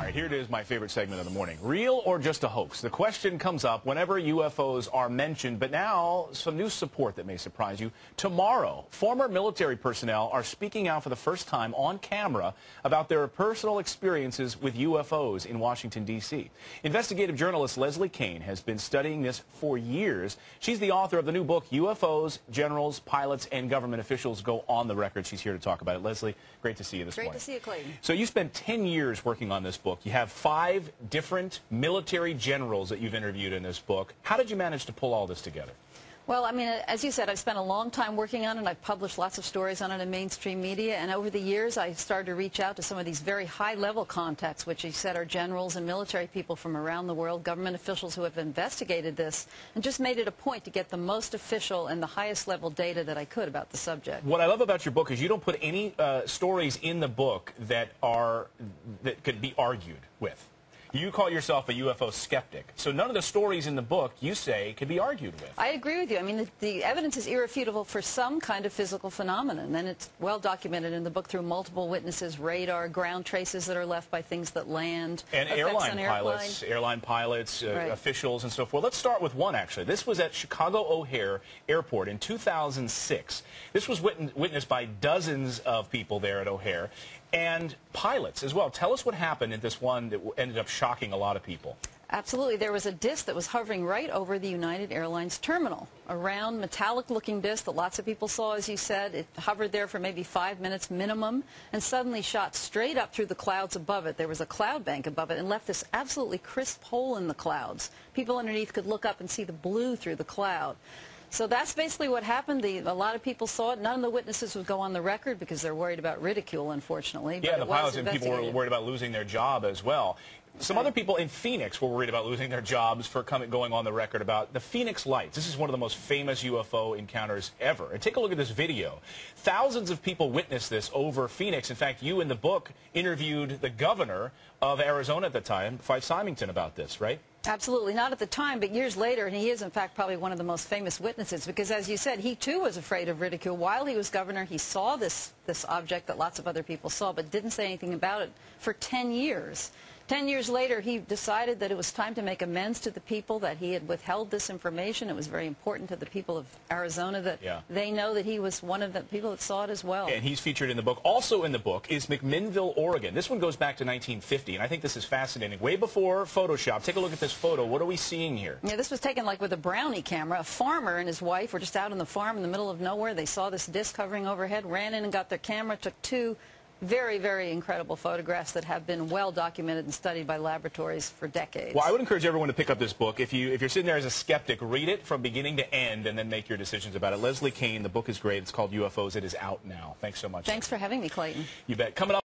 right, here it is, my favorite segment of the morning. Real or just a hoax? The question comes up whenever UFOs are mentioned, but now some new support that may surprise you. Tomorrow, former military personnel are speaking out for the first time on camera about their personal experiences with UFOs in Washington, D.C. Investigative journalist Leslie Kean has been studying this for years. She's the author of the new book, UFOs, Generals, Pilots, and Government Officials Go on the Record. She's here to talk about it. Leslie, great to see you this morning. Great to see you, Clayton. So you spent 10 years working on this book. You have 5 different military generals that you've interviewed in this book. How did you manage to pull all this together? Well, I mean, as you said, I've spent a long time working on it. I've published lots of stories on it in mainstream media, and over the years I started to reach out to some of these very high-level contacts, which you said are generals and military people from around the world, government officials who have investigated this, and just made it a point to get the most official and the highest level data that I could about the subject. What I love about your book is you don't put any stories in the book that could be argued with. You call yourself a UFO skeptic. So none of the stories in the book, you say, can be argued with. I agree with you. I mean, the evidence is irrefutable for some kind of physical phenomenon, and it's well documented in the book through multiple witnesses, radar, ground traces that are left by things that land, and airline pilots, right, officials, and so forth. Let's start with one, actually. This was at Chicago O'Hare Airport in 2006. This was witnessed by dozens of people there at O'Hare, and pilots as well. Tell us what happened in this one that ended up shocking a lot of people. Absolutely. There was a disc that was hovering right over the United Airlines terminal. A round, metallic-looking disc that lots of people saw, as you said. It hovered there for maybe 5 minutes minimum and suddenly shot straight up through the clouds above it. There was a cloud bank above it and left this absolutely crisp hole in the clouds. People underneath could look up and see the blue through the cloud. So that's basically what happened. A lot of people saw it. None of the witnesses would go on the record because they're worried about ridicule, unfortunately. Yeah, the pilots and people were worried about losing their job as well. Some other people in Phoenix were worried about losing their jobs for going on the record about the Phoenix Lights. This is one of the most famous UFO encounters ever. And take a look at this video. Thousands of people witnessed this over Phoenix. In fact, you in the book interviewed the governor of Arizona at the time, Fife Symington, about this, right? Absolutely. Not at the time, but years later, and he is, in fact, probably one of the most famous witnesses because, as you said, he, too, was afraid of ridicule. While he was governor, he saw this object that lots of other people saw, but didn't say anything about it for 10 years. 10 years later, he decided that it was time to make amends to the people that he had withheld this information. It was very important to the people of Arizona that they know that he was one of the people that saw it as well. And he's featured in the book. Also in the book is McMinnville, Oregon. This one goes back to 1950, and I think this is fascinating. Way before Photoshop. Take a look at this photo. What are we seeing here? Yeah, this was taken like with a Brownie camera. A farmer and his wife were just out on the farm in the middle of nowhere. They saw this disc hovering overhead, ran in and got their camera, took 2 very, very incredible photographs that have been well documented and studied by laboratories for decades. Well, I would encourage everyone to pick up this book. If you're sitting there as a skeptic, read it from beginning to end and then make your decisions about it. Leslie Kean, the book is great. It's called UFOs. It is out now. Thanks so much. Thanks for having me, Clayton. You bet. Coming up.